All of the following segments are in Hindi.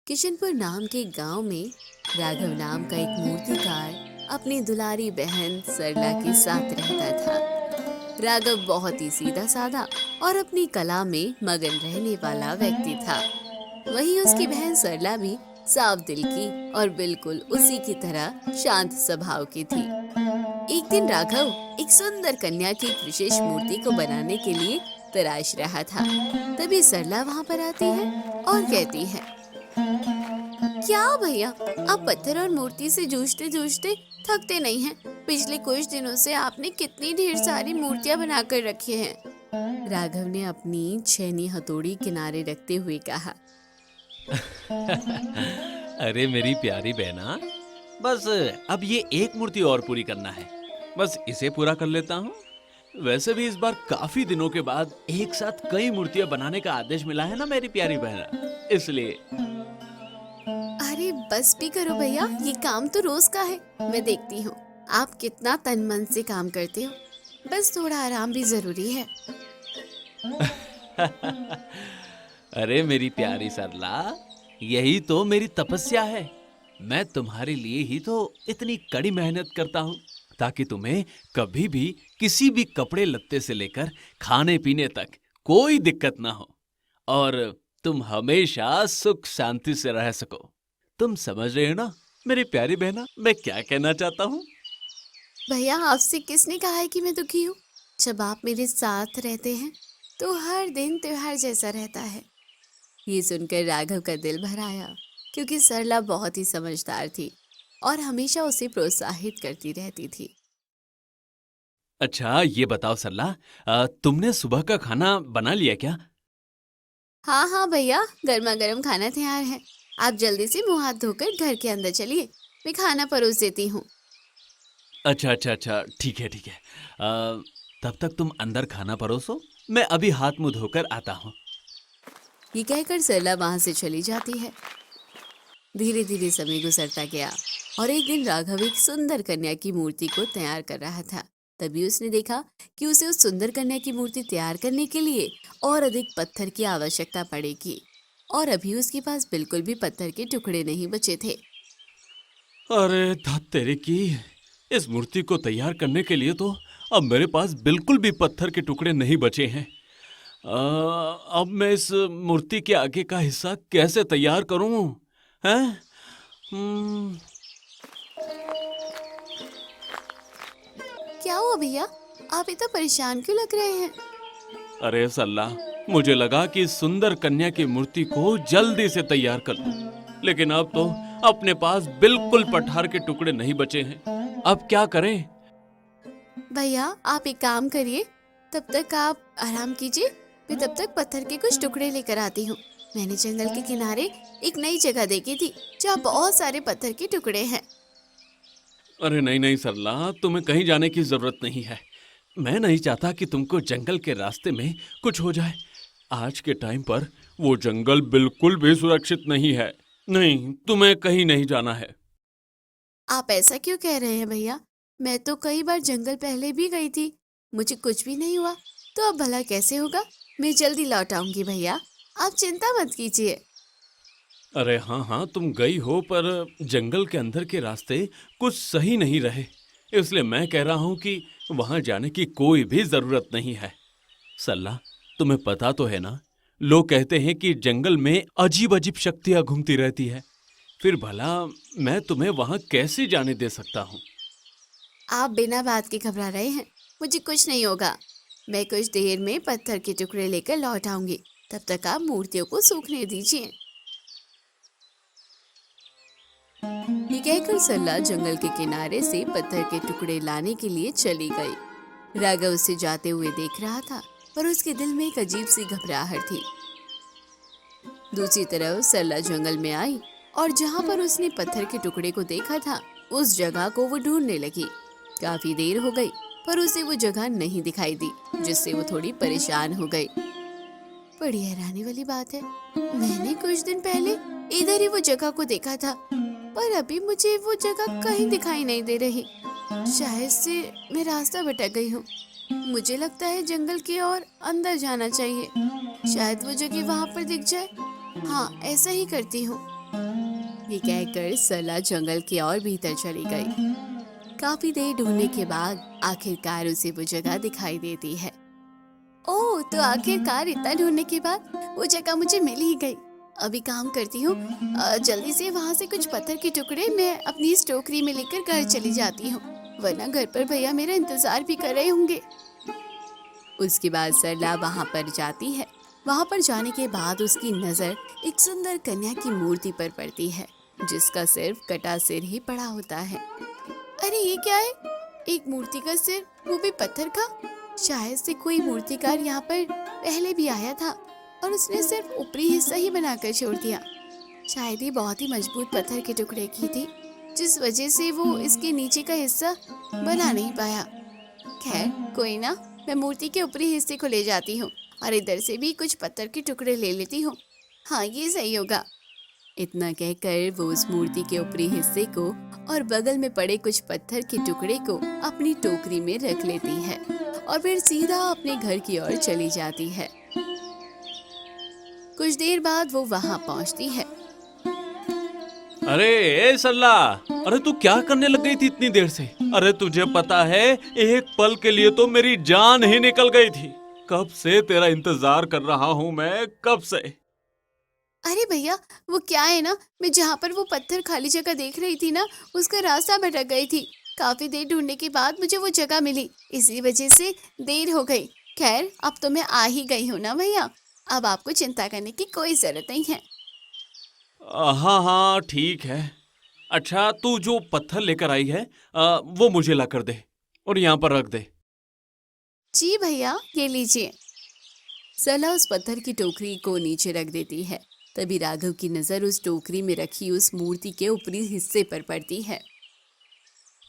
किशनपुर नाम के गांव में राघव नाम का एक मूर्तिकार अपनी दुलारी बहन सरला के साथ रहता था। राघव बहुत ही सीधा साधा और अपनी कला में मगन रहने वाला व्यक्ति था। वहीं उसकी बहन सरला भी साफ दिल की और बिल्कुल उसी की तरह शांत स्वभाव की थी। एक दिन राघव एक सुंदर कन्या की एक विशेष मूर्ति को बनाने के लिए तराश रहा था। तभी सरला वहाँ पर आती है और कहती है, क्या भैया, आप पत्थर और मूर्ति से जूझते जूझते थकते नहीं हैं। पिछले कुछ दिनों से आपने कितनी ढेर सारी मूर्तियां बनाकर रखी हैं। राघव ने अपनी छेनी हथौड़ी किनारे रखते हुए कहा। अरे मेरी प्यारी बहना, बस अब ये एक मूर्ति और पूरी करना है। बस इसे पूरा कर लेता हूँ। वैसे भी इस बार काफी दिनों के बाद एक साथ कई मूर्तियां बनाने का आदेश मिला है ना मेरी प्यारी बहना, इसलिए। अरे बस भी करो भैया, ये काम तो रोज का है। मैं देखती हूँ आप कितना तन मन से काम करते हो। बस थोड़ा आराम भी जरूरी है। अरे मेरी प्यारी सरला, यही तो मेरी तपस्या है। मैं तुम्हारे लिए ही तो इतनी कड़ी मेहनत करता हूँ, ताकि तुम्हें कभी भी किसी भी कपड़े लत्ते से लेकर खाने पीने तक कोई दिक्कत ना हो और तुम हमेशा सुख शांति से रह सको। तुम समझ रहे हो ना मेरी प्यारी बहना, मैं क्या कहना चाहता हूँ? भैया, आपसे किसने कहा है कि मैं दुखी हूँ? जब आप मेरे साथ रहते हैं तो हर दिन त्योहार जैसा रहता है। ये सुनकर राघव का दिल भर आया, क्योंकि सरला बहुत ही समझदार थी और हमेशा उसे प्रोत्साहित करती रहती थी। अच्छा ये बताओ सरला, तुमने सुबह का खाना बना लिया क्या? हाँ हाँ भैया, गर्मा गर्म खाना तैयार है। आप जल्दी से मुंह हाथ धोकर घर के अंदर चलिए, मैं खाना परोस देती हूँ। अच्छा अच्छा अच्छा, ठीक है ठीक है। तब तक तुम अंदर खाना परोसो, मैं अभी हाथ मुंह धोकर आता हूँ। ये कहकर सरला वहां से चली जाती है। धीरे धीरे समय गुजरता गया और एक दिन राघव एक सुंदर कन्या की मूर्ति को तैयार कर रहा था। तभी उसने देखा कि उसे उस सुंदर कन्या की मूर्ति तैयार करने के लिए और अधिक पत्थर की आवश्यकता पड़ेगी, और अभी उसके पास बिल्कुल भी पत्थर के टुकड़े नहीं बचे थे। अरे धत तेरे की, इस मूर्ति को तैयार करने के लिए तो अब मेरे पास बिल्कुल भी पत्थर के टुकड़े नहीं बचे हैं। अब मैं इस मूर्ति के आगे का हिस्सा कैसे तैयार करूं? हैं? हम्म, क्या हुआ भैया, आप इतना परेशान क्यों लग रहे हैं? अरे सल्ला, मुझे लगा कि इस सुंदर कन्या की मूर्ति को जल्दी से तैयार कर लूं, लेकिन अब तो अपने पास बिल्कुल पठार के टुकड़े नहीं बचे हैं। अब क्या करें? भैया, आप एक काम करिए, तब तक आप आराम कीजिए। मैं तब तक पत्थर के कुछ टुकड़े लेकर आती हूँ। मैंने जंगल के किनारे एक नई जगह देखी थी जहाँ बहुत सारे पत्थर के टुकड़े हैं। अरे नहीं नहीं सरला, तुम्हें कहीं जाने की जरूरत नहीं है। मैं नहीं चाहता कि तुमको जंगल के रास्ते में कुछ हो जाए। आज के टाइम पर वो जंगल बिल्कुल भी सुरक्षित नहीं है। नहीं, तुम्हें कहीं नहीं जाना है। आप ऐसा क्यों कह रहे हैं भैया? मैं तो कई बार जंगल पहले भी गई थी, मुझे कुछ भी नहीं हुआ। तो अब भला कैसे होगा? मैं जल्दी लौट आऊंगी भैया, आप चिंता मत कीजिए। अरे हाँ हाँ, तुम गई हो, पर जंगल के अंदर के रास्ते कुछ सही नहीं रहे, इसलिए मैं कह रहा हूँ कि वहां जाने की कोई भी जरूरत नहीं है। सल्ला, तुम्हें पता तो है ना, लोग कहते हैं कि जंगल में अजीब अजीब शक्तियां घूमती रहती है। फिर भला मैं तुम्हें वहां कैसे जाने दे सकता हूँ? आप बिना बात के घबरा रहे हैं, मुझे कुछ नहीं होगा। मैं कुछ देर में पत्थर के टुकड़े लेकर लौट आऊंगी, तब तक आप मूर्तियों को सूखने दीजिए। ये कहकर सरला जंगल के किनारे से पत्थर के टुकड़े लाने के लिए चली गई। राघव उसे जाते हुए देख रहा था, पर उसके दिल में एक अजीब सी घबराहट थी। दूसरी तरफ सरला जंगल में आई और जहाँ पर उसने पत्थर के टुकड़े को देखा था, उस जगह को वो ढूंढने लगी। काफी देर हो गई, पर उसे वो जगह नहीं दिखाई दी, जिससे वो थोड़ी परेशान हो गई। बड़ी हैरानी वाली बात है, मैंने कुछ दिन पहले इधर ही वो जगह को देखा था, पर अभी मुझे वो जगह कहीं दिखाई नहीं दे रही। शायद से मैं रास्ता भटक गई हूँ। मुझे लगता है जंगल की ओर अंदर जाना चाहिए, शायद वो जगह वहाँ पर दिख जाए। हाँ, ऐसा ही करती हूँ। ये कहकर सरला जंगल के और भीतर चली गई। काफी देर ढूंढने के बाद आखिरकार उसे वो जगह दिखाई देती है। ओह, तो आखिरकार इतना ढूंढने के बाद वो जगह मुझे मिल ही गई। अभी काम करती हूँ, जल्दी से वहाँ से कुछ पत्थर के टुकड़े मैं अपनी इस टोकरी में लेकर घर चली जाती हूँ, वरना घर पर भैया मेरा इंतजार भी कर रहे होंगे। उसके बाद सरला वहाँ पर जाती है। वहाँ पर जाने के बाद उसकी नजर एक सुंदर कन्या की मूर्ति पर पड़ती है, जिसका सिर्फ कटा सिर ही पड़ा होता है। अरे ये क्या है? एक मूर्ति का सिर, वो भी पत्थर का। शायद से कोई मूर्तिकार यहाँ पर पहले भी आया था और उसने सिर्फ ऊपरी हिस्सा ही बनाकर छोड़ दिया। शायद ये बहुत ही मजबूत पत्थर के टुकड़े की थी, जिस वजह से वो इसके नीचे का हिस्सा बना नहीं पाया। खैर कोई ना, मैं मूर्ति के ऊपरी हिस्से को ले जाती हूँ और इधर से भी कुछ पत्थर के टुकड़े ले लेती हूँ। हाँ, ये सही होगा। इतना कहकर वो उस मूर्ति के ऊपरी हिस्से को और बगल में पड़े कुछ पत्थर के टुकड़े को अपनी टोकरी में रख लेती है और फिर सीधा अपने घर की ओर चली जाती है। कुछ देर बाद वो वहाँ पहुँचती है। अरे ए सरला, अरे तू क्या करने लग गई थी इतनी देर से? अरे तुझे पता है, एक पल के लिए तो मेरी जान ही निकल गई थी। कब से तेरा इंतजार कर रहा हूँ मैं, कब से। अरे भैया, वो क्या है ना, मैं जहाँ पर वो पत्थर खाली जगह देख रही थी ना, उसका रास्ता भटक गई थी। काफी देर ढूंढने के बाद मुझे वो जगह मिली, इसी वजह से देर हो गई। खैर अब तो मैं आ ही गई हूँ ना भैया, अब आपको चिंता करने की कोई जरूरत नहीं है। हाँ हाँ ठीक है। अच्छा, तू जो पत्थर लेकर आई है वो मुझे ला कर दे और यहाँ पर रख दे। जी भैया, ये लीजिए। सरला उस पत्थर की टोकरी को नीचे रख देती है। तभी राघव की नजर उस टोकरी में रखी उस मूर्ति के ऊपरी हिस्से पर पड़ती है।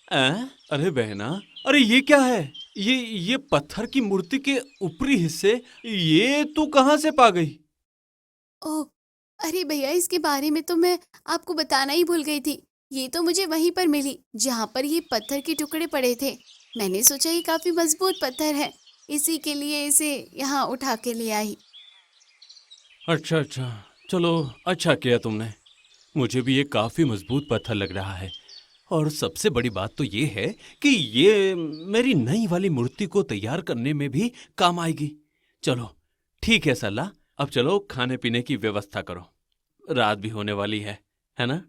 अरे बहना, अरे ये क्या है? ये पत्थर की मूर्ति के ऊपरी हिस्से, ये तू कहाँ से पा गई? ओह, अरे भैया, इसके बारे में तो मैं आपको बताना ही भूल गई थी। ये तो मुझे वहीं पर मिली जहाँ पर ये पत्थर के टुकड़े पड़े थे। मैंने सोचा ये काफी मजबूत पत्थर है, इसी के लिए इसे यहाँ उठा के ले आई। अच्छा अच्छा, चलो अच्छा किया तुमने। मुझे भी ये काफी मजबूत पत्थर लग रहा है। और सबसे बड़ी बात तो ये है कि ये मेरी नई वाली मूर्ति को तैयार करने में भी काम आएगी। चलो ठीक है सरला, अब चलो खाने पीने की व्यवस्था करो, रात भी होने वाली है ना?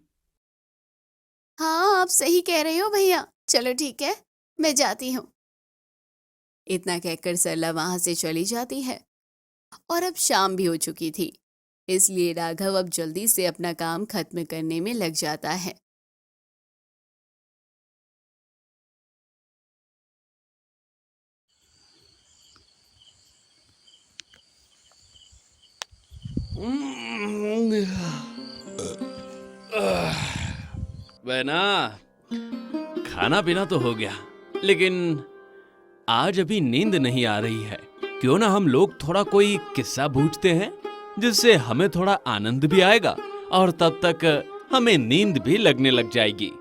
हाँ, आप सही कह रहे हो भैया। चलो ठीक है, मैं जाती हूँ। इतना कहकर सरला वहां से चली जाती है और अब शाम भी हो चुकी थी, इसलिए राघव अब जल्दी से अपना काम खत्म करने में लग जाता है। बहना, खाना पीना तो हो गया, लेकिन आज अभी नींद नहीं आ रही है। क्यों ना हम लोग थोड़ा कोई किस्सा पूछते हैं, जिससे हमें थोड़ा आनंद भी आएगा और तब तक हमें नींद भी लगने लग जाएगी।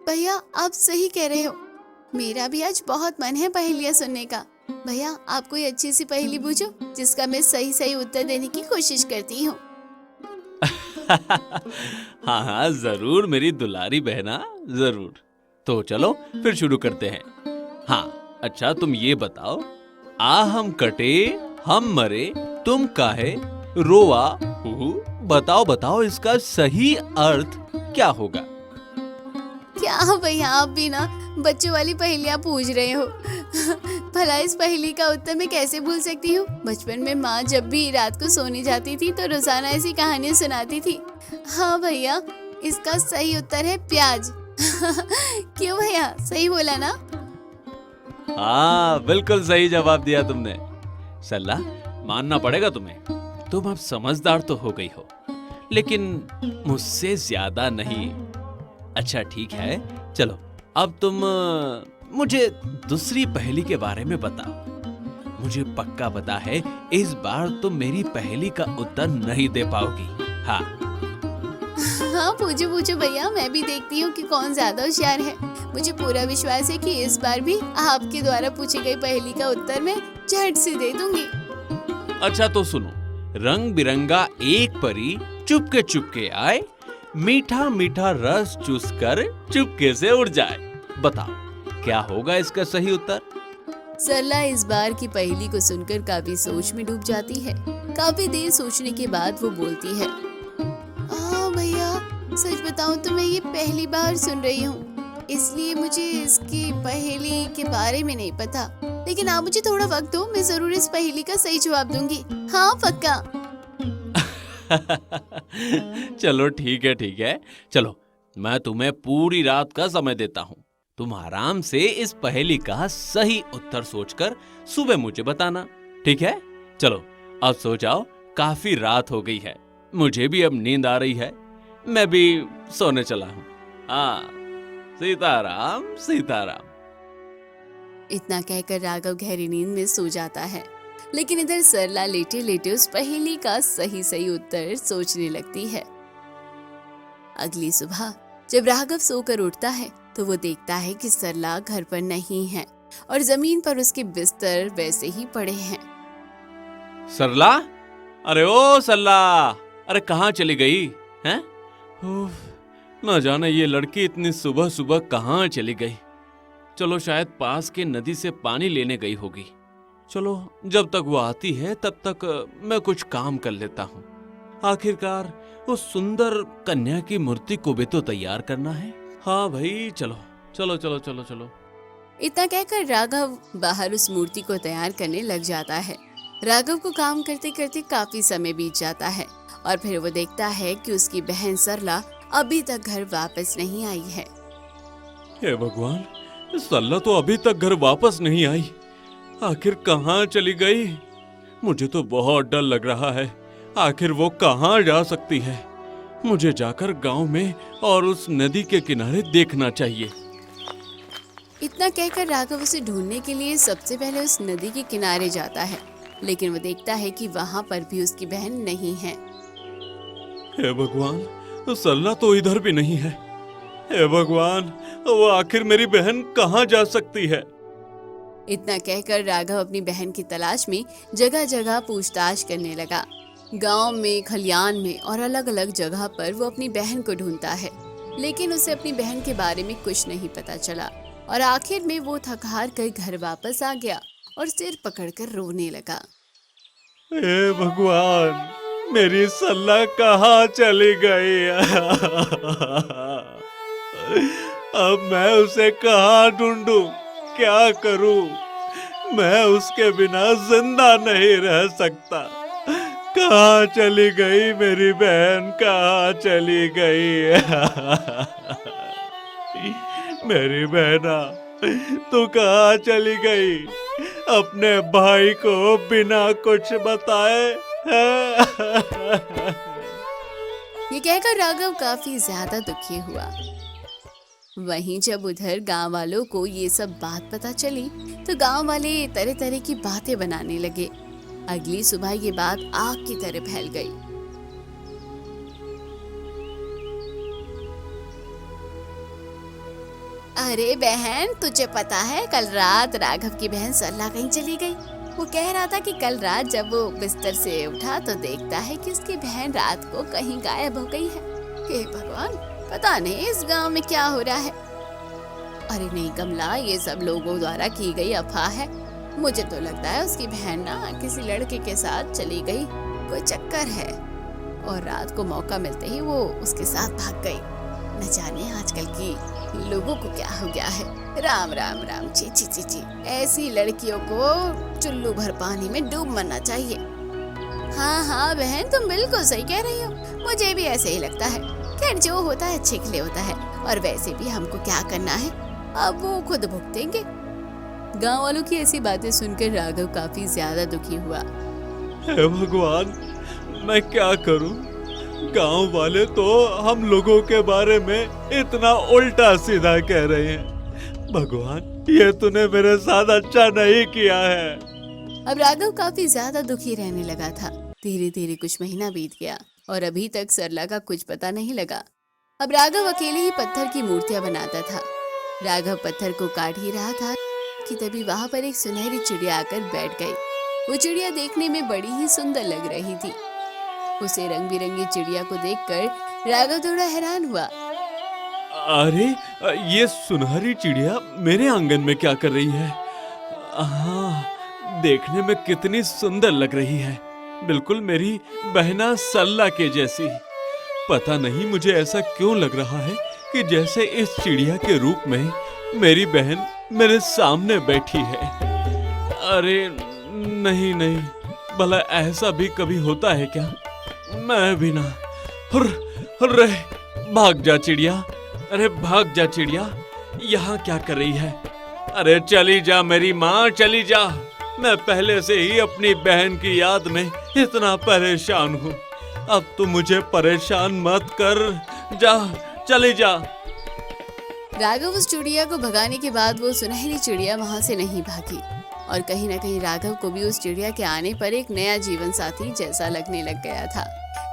भैया, आप सही कह रहे हो। मेरा भी आज बहुत मन है पहेलियां सुनने का। भैया, आप कोई अच्छी सी पहेली पूछो जिसका मैं सही सही उत्तर देने की कोशिश करती हूँ। हाँ हाँ जरूर मेरी दुलारी बहना, जरूर। तो चलो फिर शुरू करते हैं। हाँ अच्छा, तुम ये बताओ, आ हम कटे हम मरे तुम काहे रोवा हूँ, बताओ बताओ इसका सही अर्थ क्या होगा? क्या भैया, आप भी ना बच्चों वाली पहेलियां पूछ रहे हो। भला इस पहेली का उत्तर मैं कैसे भूल सकती हूँ। बचपन में माँ जब भी रात को सोने जाती थी तो रोजाना ऐसी कहानियां सुनाती थी। हाँ भैया, इसका सही उत्तर है प्याज। क्यों भैया, सही बोला ना? हाँ बिल्कुल सही जवाब दिया तुमने। सल्ला, मानना पड़ेगा तुम्हें, तुम अब समझदार तो हो गई हो, लेकिन मुझसे ज्यादा नहीं। अच्छा ठीक है, चलो अब तुम मुझे दूसरी पहेली के बारे में बताओ। मुझे पक्का पता है इस बार तुम मेरी पहेली का उत्तर नहीं दे पाओगी। हाँ हाँ, पूछो पूछो भैया, मैं भी देखती हूँ कि कौन ज्यादा होशियार है। मुझे पूरा विश्वास है कि इस बार भी आपके द्वारा पूछी गई पहेली का उत्तर मैं झट से दे दूंगी। अच्छा तो सुनो, रंग बिरंगा एक परी चुपके चुपके आए, मीठा मीठा रस चूसकर चुपके से उड़ जाए। बताओ क्या होगा इसका सही उत्तर? सरला इस बार की पहेली को सुनकर काफी सोच में डूब जाती है। काफी देर सोचने के बाद वो बोलती है, भैया, सच बताऊं तो मैं ये पहली बार सुन रही हूँ, इसलिए मुझे इसकी पहेली के बारे में नहीं पता। लेकिन आप मुझे थोड़ा वक्त दो, मैं जरूर इस पहेली का सही जवाब दूंगी। हाँ, पक्का। चलो ठीक है। चलो मैं तुम्हें पूरी रात का समय देता हूँ। तुम आराम से इस पहेली का सही उत्तर सोचकर सुबह मुझे बताना, ठीक है? चलो अब सो जाओ, काफी रात हो गई है, मुझे भी अब नींद आ रही है, मैं भी सोने चला हूँ। हाँ, सीताराम सीताराम। इतना कहकर राघव गहरी नींद में सो जाता है। लेकिन इधर सरला लेटे लेटे उस पहेली का सही उत्तर सोचने लगती है। अगली सुबह जब राघव सोकर उठता है तो वो देखता है कि सरला घर पर नहीं है और जमीन पर उसके बिस्तर वैसे ही पड़े हैं। सरला, अरे ओ सरला, अरे कहाँ चली गई हैं? न जाने ये लड़की इतनी सुबह सुबह कहाँ चली गई। चलो शायद पास के नदी से पानी लेने गई होगी। चलो जब तक वो आती है तब तक मैं कुछ काम कर लेता हूँ। आखिरकार उस सुंदर कन्या की मूर्ति को भी तो तैयार करना है। हाँ भाई, चलो चलो चलो चलो चलो। इतना कहकर राघव बाहर उस मूर्ति को तैयार करने लग जाता है। राघव को काम करते करते काफी समय बीत जाता है और फिर वो देखता है कि उसकी बहन सरला अभी तक घर वापस नहीं आई है। हे भगवान, सरला तो अभी तक घर वापस नहीं आई। आखिर कहाँ चली गई? मुझे तो बहुत डर लग रहा है। आखिर वो कहाँ जा सकती है? मुझे जाकर गांव में और उस नदी के किनारे देखना चाहिए। इतना कहकर राघव उसे ढूंढने के लिए सबसे पहले उस नदी के किनारे जाता है, लेकिन वो देखता है कि वहाँ पर भी उसकी बहन नहीं है। हे भगवान, सरला तो इधर भी नहीं है। हे भगवान, वो आखिर मेरी बहन कहाँ जा सकती है? इतना कहकर राघव अपनी बहन की तलाश में जगह जगह पूछताछ करने लगा। गांव में, खलियान में और अलग अलग जगह पर वो अपनी बहन को ढूंढता है, लेकिन उसे अपनी बहन के बारे में कुछ नहीं पता चला और आखिर में वो थक हार कर घर वापस आ गया और सिर पकड़कर रोने लगा। हे भगवान, मेरी सरला कहाँ चली गई? अब मैं उसे कहाँ ढूंढूं? क्या करूं? मैं उसके बिना जिंदा नहीं रह सकता। कहाँ चली गई मेरी बहन? कहाँ चली गई? मेरी बहना, तू कहाँ चली गई? अपने भाई को बिना कुछ बताए? ये कहकर राघव काफी ज्यादा दुखी हुआ। वहीं जब उधर गांव वालों को ये सब बात पता चली तो गांव वाले तरह तरह की बातें बनाने लगे। अगली सुबह ये बात आग की तरह फैल गई। अरे बहन, तुझे पता है कल रात राघव की बहन सरला कहीं चली गई। वो कह रहा था कि कल रात जब वो बिस्तर से उठा तो देखता है कि उसकी बहन रात को कहीं गायब हो गई है। हे भगवान, पता नहीं इस गांव में क्या हो रहा है। अरे नहीं कमला, ये सब लोगों द्वारा की गई अफवाह है। मुझे तो लगता है उसकी बहन ना किसी लड़के के साथ चली गई, कोई चक्कर है और रात को मौका मिलते ही वो उसके साथ भाग गई। न जाने आजकल की लोगों को क्या हो गया है। राम राम राम, ची ची ची ची, ऐसी लड़कियों को चुल्लू भर पानी में डूब मरना चाहिए। हाँ हाँ बहन, तुम बिल्कुल सही कह रही हो, मुझे भी ऐसे ही लगता है। खैर, जो होता है अच्छे के लिए होता है और वैसे भी हमको क्या करना है, अब वो खुद भुगतेंगे। गांव वालों की ऐसी बातें सुनकर राघव काफी ज्यादा दुखी हुआ। हे भगवान, मैं क्या करूं? गांव वाले तो हम लोगों के बारे में इतना उल्टा सीधा कह रहे हैं। भगवान, ये तूने मेरे साथ अच्छा नहीं किया है। अब राघव काफी ज्यादा दुखी रहने लगा था। धीरे धीरे कुछ महीना बीत गया और अभी तक सरला का कुछ पता नहीं लगा। अब राघव अकेले ही पत्थर की मूर्तियां बनाता था। राघव पत्थर को काट ही रहा था कि तभी वहां पर एक सुनहरी चिड़िया आकर बैठ गई। वो चिड़िया देखने में बड़ी ही सुंदर लग रही थी। उसे रंग बिरंगी चिड़िया को देखकर राघव थोड़ा हैरान हुआ। अरे, ये सुनहरी चिड़िया मेरे आंगन में क्या कर रही है? हाँ, देखने में कितनी सुंदर लग रही है, बिल्कुल मेरी बहना सरला के जैसी। पता नहीं मुझे ऐसा क्यों लग रहा है कि जैसे इस चिड़िया के रूप में मेरी बहन मेरे सामने बैठी है। अरे नहीं नहीं, भला ऐसा भी कभी होता है क्या? मैं भी ना। हुर्र, भाग जा चिड़िया, अरे भाग जा चिड़िया, यहाँ क्या कर रही है? अरे चली जा मेरी माँ, चली जा। मैं पहले से ही अपनी बहन की याद में इतना परेशान हूँ, अब तू मुझे परेशान मत कर, जा, चली जा। राघव उस चिड़िया को भगाने के बाद वो सुनहरी चिड़िया वहां से नहीं भागी और कहीं ना कहीं राघव को भी उस चिड़िया के आने पर एक नया जीवन साथी जैसा लगने लग गया था।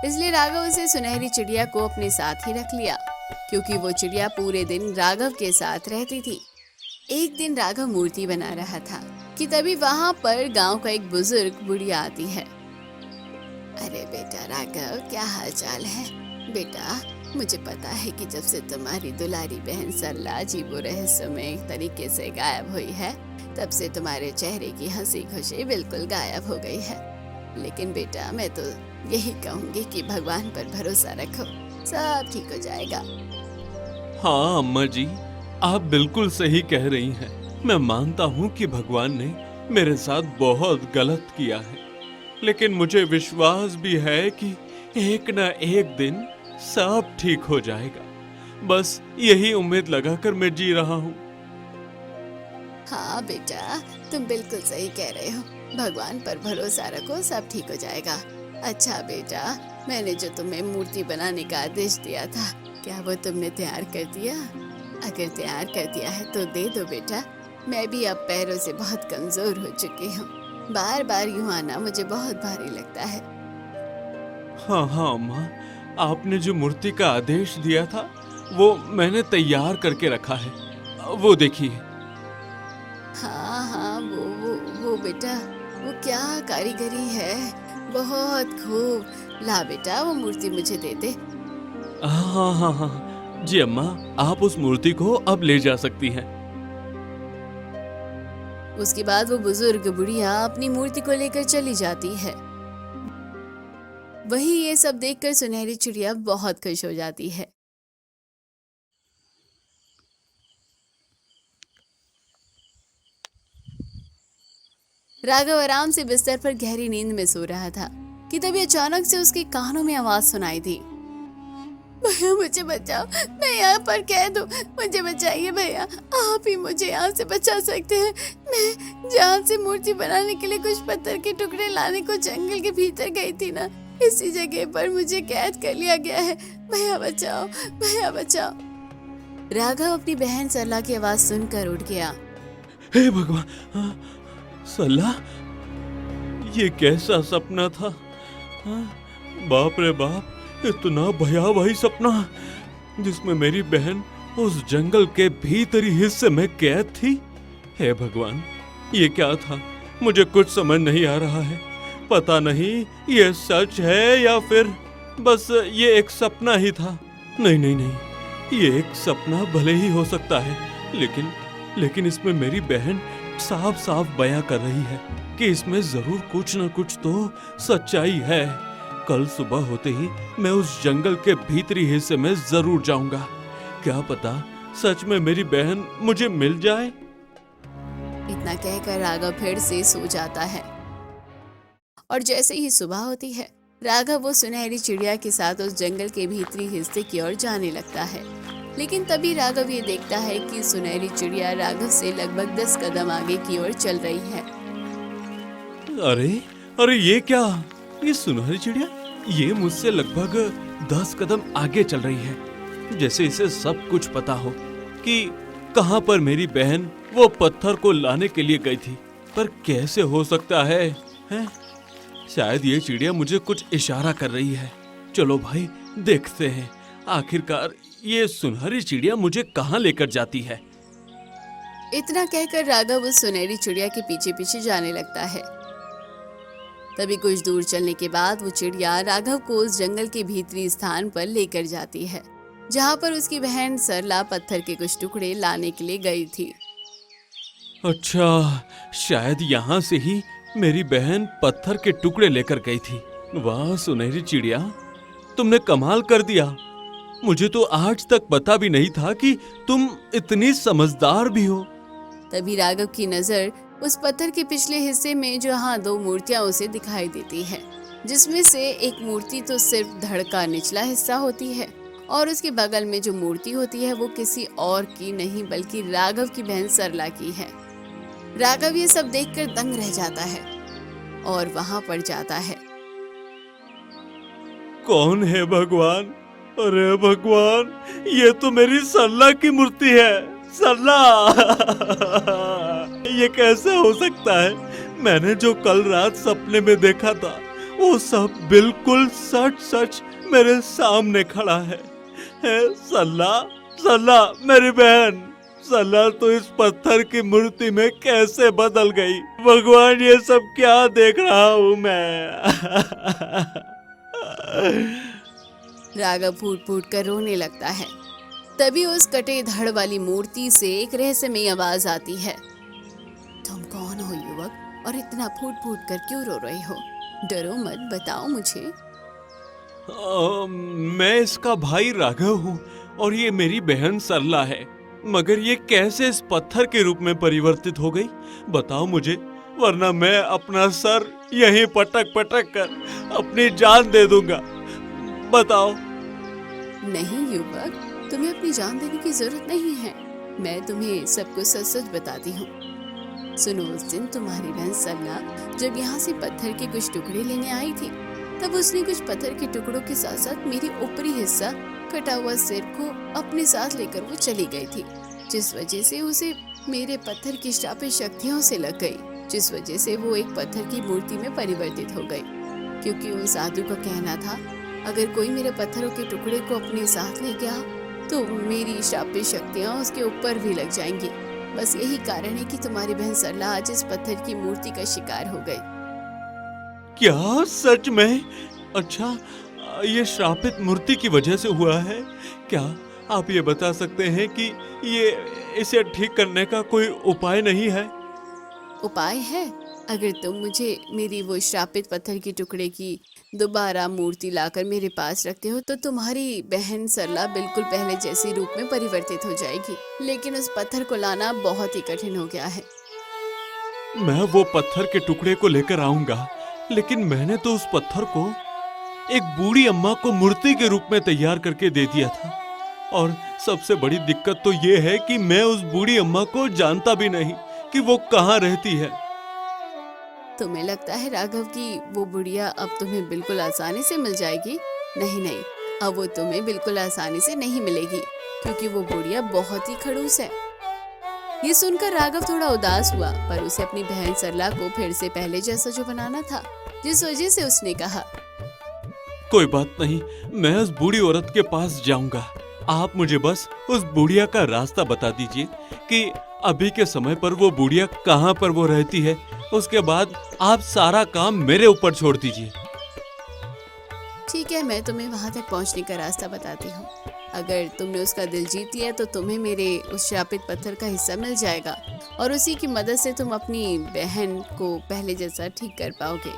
इसलिए राघव उसे सुनहरी चिड़िया को अपने साथ ही रख लिया, क्योंकि वो चिड़िया पूरे दिन राघव के साथ रहती थी। एक दिन राघव मूर्ति बना रहा था कि तभी वहां पर गांव का एक बुजुर्ग बुढ़िया आती है। अरे बेटा राघव, क्या हाल चाल है? बेटा, मुझे पता है कि जब से तुम्हारी दुलारी बहन सरला जी वो रहस्यमय तरीके से गायब हुई है, तब से तुम्हारे चेहरे की हंसी खुशी बिल्कुल गायब हो गई है। लेकिन बेटा, मैं तो यही कहूँगी कि भगवान पर भरोसा रखो, सब ठीक हो जाएगा। हाँ अम्मा जी, आप बिल्कुल सही कह रही हैं। मैं मानता हूँ कि भगवान ने मेरे साथ बहुत गलत किया है, लेकिन मुझे विश्वास भी है कि एक न एक दिन सब ठीक हो जाएगा। बस यही उम्मीद लगाकर मैं जी रहा हूँ। हाँ बेटा, तुम बिल्कुल सही कह रहे हो, भगवान पर भरोसा रखो, सब ठीक हो जाएगा। अच्छा बेटा, मैंने जो तुम्हें मूर्ति बनाने का आदेश दिया था, क्या वो तुमने तैयार कर दिया? अगर तैयार कर दिया है तो दे दो बेटा, मैं भी अब पैरों से बहुत कमजोर हो चुकी हूँ, बार बार यूं आना मुझे बहुत भारी लगता है। हाँ हाँ अम्मा, आपने जो मूर्ति का आदेश दिया था वो मैंने तैयार करके रखा है, वो देखिए। हाँ हाँ, वो बेटा, वो क्या कारीगरी है, बहुत खूब। ला बेटा, वो मूर्ति मुझे दे दे। हाँ हाँ हाँ जी अम्मा, आप उस मूर्ति को अब ले जा सकती हैं। उसके बाद वो बुजुर्ग बुढ़िया अपनी मूर्ति को लेकर चली जाती है। वही ये सब देखकर सुनहरी चिड़िया बहुत खुश हो जाती है। राघव आराम से बिस्तर पर गहरी नींद में सो रहा था कि तभी अचानक से उसके कानों में आवाज सुनाई दी। भैया मुझे बचाओ, मैं यहाँ पर कैद हूँ, मुझे बचाइए भैया, आप ही मुझे यहाँ से बचा सकते हैं। मैं जहाँ से मूर्ति बनाने के लिए कुछ पत्थर के टुकड़े लाने को जंगल के भीतर गई थी ना, इसी जगह पर मुझे कैद कर लिया गया है, भैया बचाओ, भैया बचाओ। राघव अपनी बहन सरला की आवाज सुनकर उठ गया। हे भगवान, सरला, ये कैसा सपना था? बाप रे बाप, इतना भयावह सपना जिसमें मेरी बहन उस जंगल के भीतरी हिस्से में कैद थी। हे भगवान, ये क्या था? मुझे कुछ समझ नहीं आ रहा है। पता नहीं ये सच है या फिर बस ये एक सपना ही था। नहीं नहीं नहीं, ये एक सपना भले ही हो सकता है, लेकिन इसमें मेरी बहन साफ साफ बयां कर रही है कि इसमें जरूर कुछ न कुछ तो सच्चाई है। कल सुबह होते ही मैं उस जंगल के भीतरी हिस्से में जरूर जाऊंगा। क्या पता सच में मेरी बहन मुझे मिल जाए। इतना कहकर राघव फिर से सो जाता है और जैसे ही सुबह होती है, राघव वो सुनहरी चिड़िया के साथ उस जंगल के भीतरी हिस्से की ओर जाने लगता है। लेकिन तभी राघव ये देखता है कि सुनहरी चिड़िया राघव से लगभग 10 कदम आगे की ओर चल रही है। अरे अरे, ये क्या? ये सुनहरी चिड़िया ये मुझसे लगभग 10 कदम आगे चल रही है, जैसे इसे सब कुछ पता हो कि कहां पर मेरी बहन वो पत्थर को लाने के लिए गई थी। पर कैसे हो सकता है, हैं? शायद ये चिड़िया मुझे कुछ इशारा कर रही है। चलो भाई, देखते हैं आखिरकार ये सुनहरी चिड़िया मुझे कहां लेकर जाती है। इतना कहकर राघव उस सुनहरी चिड़िया के पीछे पीछे जाने लगता है। तभी कुछ दूर चलने के बाद वो चिड़िया राघव को उस जंगल के भीतरी स्थान पर लेकर जाती है, जहाँ पर उसकी बहन सरला पत्थर के कुछ टुकड़े लाने के लिए गई थी। अच्छा, शायद यहाँ से ही मेरी बहन पत्थर के टुकड़े लेकर गई थी। वाह सुनहरी चिड़िया, तुमने कमाल कर दिया। मुझे तो आज तक पता भी नहीं था कि तुम इतनी समझदार भी हो। तभी राघव की नजर उस पत्थर के पिछले हिस्से में जहाँ दो मूर्तियां उसे दिखाई देती है, जिसमें से एक मूर्ति तो सिर्फ धड़ का निचला हिस्सा होती है और उसके बगल में जो मूर्ति होती है वो किसी और की नहीं बल्कि राघव की बहन सरला की है। राघव ये सब देखकर दंग रह जाता है और वहां पड़ जाता है। कौन है भगवान? अरे भगवान, ये तो मेरी सरला की मूर्ति है। सरला ये कैसे हो सकता है? मैंने जो कल रात सपने में देखा था वो सब बिल्कुल सच सच मेरे सामने खड़ा है। सरला, सरला मेरी बहन, सरला तो इस पत्थर की मूर्ति में कैसे बदल गई? भगवान, ये सब क्या देख रहा हूँ मैं? राघव फूट फूट कर रोने लगता है। तभी उस कटे धड़ वाली मूर्ति से एक रहस्यमयी आवाज आती है। तुम कौन हो युवक, और इतना फूट फूट कर क्यों रो रहे हो? डरो मत, बताओ मुझे। मैं इसका भाई राघव हूँ और ये मेरी बहन सरला है, मगर ये कैसे इस पत्थर के रूप में परिवर्तित हो गई? बताओ मुझे, वरना मैं अपना सर यहीं पटक पटक कर अपनी जान दे दूंगा। बताओ। नहीं युवक, तुम्हें अपनी जान देने की जरूरत नहीं है। मैं तुम्हें सब कुछ सच सच बताती हूँ। सुनो, उस दिन तुम्हारी बहन सरला जब यहाँ से पत्थर के कुछ टुकड़े लेने आई थी, तब उसने कुछ पत्थर के टुकड़ों के साथ साथ मेरी ऊपरी हिस्सा, कटा हुआ सिर को अपने साथ लेकर वो चली गई थी, जिस वजह से उसे मेरे पत्थर की श्रापित शक्तियों से लग गई, जिस वजह से वो एक पत्थर की मूर्ति में परिवर्तित हो गई। क्योंकि उन साधु का कहना था, अगर कोई मेरे पत्थरों के टुकड़े को अपने साथ ले गया तो मेरी श्रापित शक्तियाँ उसके ऊपर भी लग जाएंगी। बस यही कारण है कि तुम्हारी बहन सरला आज इस पत्थर की मूर्ति का शिकार हो गई। क्या सच में? अच्छा, ये श्रापित मूर्ति की वजह से हुआ है क्या? आप ये बता सकते हैं कि ये इसे ठीक करने का कोई उपाय नहीं है? उपाय है। अगर तुम मुझे मेरी वो श्रापित पत्थर के टुकड़े की दोबारा मूर्ति लाकर मेरे पास रखते हो तो तुम्हारी बहन सरला बिल्कुल पहले जैसी रूप में परिवर्तित हो जाएगी। लेकिन उस पत्थर को लाना बहुत ही कठिन हो गया है। मैं वो पत्थर के टुकड़े को लेकर आऊंगा, लेकिन मैंने तो उस पत्थर को एक बूढ़ी अम्मा को मूर्ति के रूप में तैयार करके दे दिया था, और सबसे बड़ी दिक्कत तो ये है कि मैं उस बूढ़ी अम्मा को जानता भी नहीं कि वो कहाँ रहती है। तुम्हें लगता है राघव कि वो बुढ़िया अब तुम्हें बिल्कुल आसानी से मिल जाएगी? नहीं नहीं, अब वो तुम्हें बिल्कुल आसानी से नहीं मिलेगी, क्योंकि वो बुढ़िया बहुत ही खड़ूस है। ये सुनकर राघव थोड़ा उदास हुआ, पर उसे अपनी बहन सरला को फिर से पहले जैसा जो बनाना था, जिस वजह से उसने कहा, कोई बात नहीं, मैं उस बूढ़ी औरत के पास जाऊंगा। आप मुझे बस उस बुढ़िया का रास्ता बता दीजिए कि अभी के समय पर वो बुढ़िया कहाँ पर वो रहती है। उसके बाद आप सारा काम मेरे ऊपर छोड़ दीजिए। ठीक है, मैं तुम्हें वहां तक पहुंचने का रास्ता बताती हूँ। अगर तुमने उसका दिल जीत लिया तो तुम्हें मेरे उस श्रापित पत्थर का हिस्सा मिल जाएगा, और उसी की मदद से तुम अपनी बहन को पहले जैसा ठीक कर पाओगे।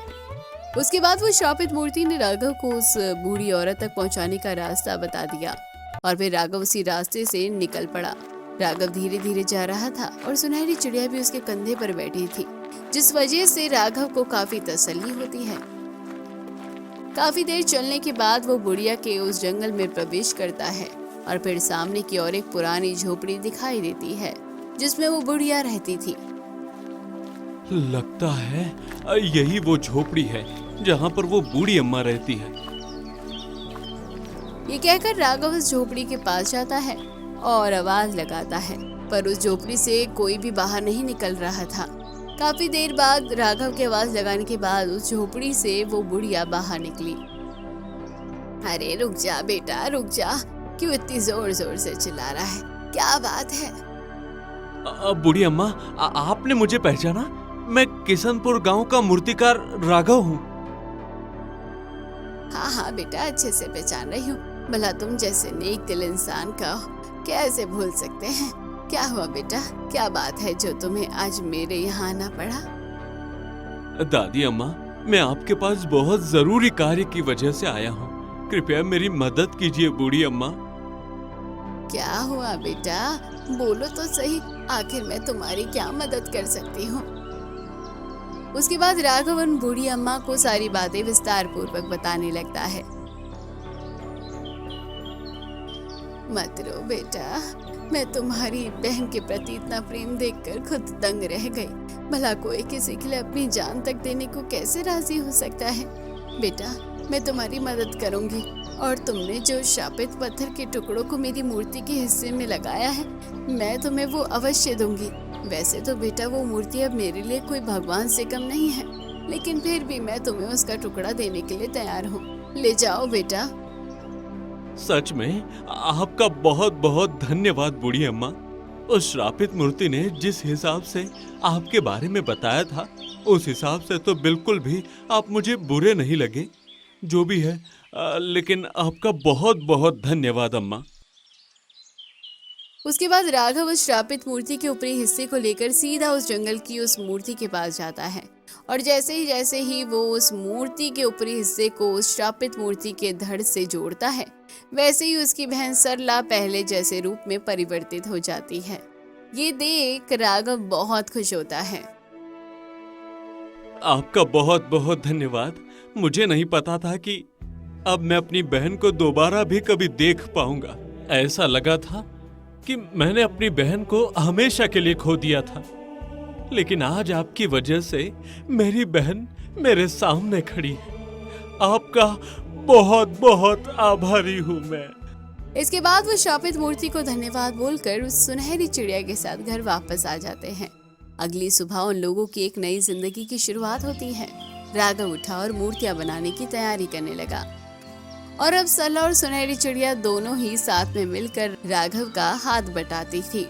उसके बाद वो श्रापित मूर्ति ने राघव को उस बूढ़ी औरत तक पहुंचाने का रास्ता बता दिया, और फिर राघव उसी रास्ते से निकल पड़ा। राघव धीरे धीरे जा रहा था और सुनहरी चिड़िया भी उसके कंधे पर बैठी थी, जिस वजह से राघव को काफी तसल्ली होती है। काफी देर चलने के बाद वो बुढ़िया के उस जंगल में प्रवेश करता है, और फिर सामने की ओर एक पुरानी झोपड़ी दिखाई देती है, जिसमें वो बुढ़िया रहती थी। लगता है यही वो झोपड़ी है जहाँ पर वो बूढ़ी अम्मा रहती है। ये कहकर राघव उस झोपड़ी के पास जाता है और आवाज लगाता है, पर उस झोपड़ी से कोई भी बाहर नहीं निकल रहा था। काफी देर बाद राघव की आवाज लगाने के बाद उस झोपड़ी से वो बुढ़िया बाहर निकली। अरे रुक जा बेटा, रुक जा, क्यों इतनी जोर जोर से चिल्ला रहा है? क्या बात है? बूढ़ी अम्मा, आपने मुझे पहचाना? मैं किशनपुर गांव का मूर्तिकार राघव हूँ। हाँ हाँ बेटा, अच्छे से पहचान रही हूँ। भला तुम जैसे नेक दिल इंसान का कैसे भूल सकते हैं। क्या हुआ बेटा, क्या बात है जो तुम्हें आज मेरे यहाँ आना पड़ा? दादी अम्मा, मैं आपके पास बहुत जरूरी कार्य की वजह से आया हूँ। कृपया मेरी मदद कीजिए बूढ़ी अम्मा। क्या हुआ बेटा, बोलो तो सही, आखिर मैं तुम्हारी क्या मदद कर सकती हूँ? उसके बाद राघव उन बूढ़ी अम्मा को सारी बातें विस्तार पूर्वक बताने लगता है। मत रो बेटा, मैं तुम्हारी बहन के प्रति इतना प्रेम देखकर खुद दंग रह गई। भला कोई किसी के लिए अपनी जान तक देने को कैसे राजी हो सकता है। बेटा, मैं तुम्हारी मदद करूंगी और तुमने जो शापित पत्थर के टुकड़ों को मेरी मूर्ति के हिस्से में लगाया है, मैं तुम्हें वो अवश्य दूंगी। वैसे तो बेटा वो मूर्ति अब मेरे लिए कोई भगवान से कम नहीं है, लेकिन फिर भी मैं तुम्हें उसका टुकड़ा देने के लिए तैयार हूँ। ले जाओ बेटा। सच में आपका बहुत बहुत धन्यवाद बूढ़ी अम्मा। उस श्रापित मूर्ति ने जिस हिसाब से आपके बारे में बताया था, उस हिसाब से तो बिल्कुल भी आप मुझे बुरे नहीं लगे। जो भी है, लेकिन आपका बहुत बहुत धन्यवाद अम्मा। उसके बाद राघव उस श्रापित मूर्ति के ऊपरी हिस्से को लेकर सीधा उस जंगल की उस मूर्ति के पास जाता है और जैसे ही वो उस मूर्ति के ऊपरी हिस्से को उस श्रापित मूर्ति के धड़ से जोड़ता है, वैसे ही उसकी बहन सरला पहले जैसे रूप में परिवर्तित हो जाती है। ये देख राघव बहुत खुश होता है। आपका बहुत बहुत धन्यवाद। मुझे नहीं पता था कि अब मैं अपनी बहन को दोबारा भी कभी देख पाऊंगा। ऐसा लगा था कि मैंने अपनी बहन को हमेशा के लिए खो दिया था, लेकिन आज आपकी वजह से मेरी बहन मेरे सामने खड़ी है। आपका बहुत बहुत आभारी हूँ मैं। इसके बाद वो शापित मूर्ति को धन्यवाद बोलकर उस सुनहरी चिड़िया के साथ घर वापस आ जाते हैं। अगली सुबह उन लोगों की एक नई जिंदगी की शुरुआत होती है। राघव उठा और मूर्तियां बनाने की तैयारी करने लगा और अब सरला और सुनहरी चिड़िया दोनों ही साथ में मिलकर राघव का हाथ बटाती थी।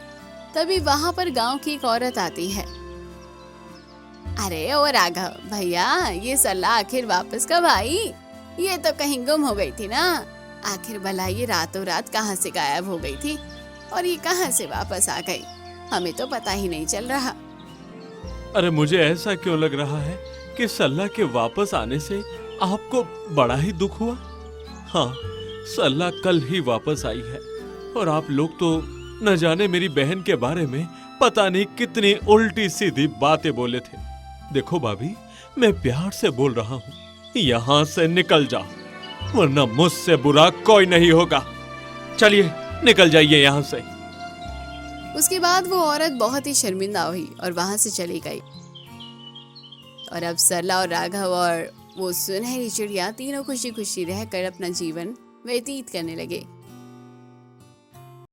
तभी वहाँ पर गांव की एक औरत आती है। अरे ओ राघव भैया, ये सरला आखिर वापस कब आई? ये तो कहीं गुम हो गई थी ना। आखिर भला ये रातों रात कहाँ से गायब हो गई थी और ये कहाँ से वापस आ गई, हमें तो पता ही नहीं चल रहा। अरे मुझे ऐसा क्यों लग रहा है कि सरला के वापस आने से आपको बड़ा ही दुख हुआ। हाँ, सरला कल ही वापस आई है और आप लोग तो न जाने मेरी बहन के बारे में पता नहीं कितनी उल्टी सीधी बातें बोले थे। देखो भाभी, मैं प्यार से बोल रहा हूँ, यहाँ से निकल जाओ, वरना मुझसे बुरा कोई नहीं होगा। चलिए निकल जाइए यहाँ से। उसके बाद वो औरत बहुत ही शर्मिंदा हुई और वहां से चली गई। और अब सरला और राघव और वो सुनहरी चिड़िया तीनों खुशी खुशी रहकर अपना जीवन व्यतीत करने लगे।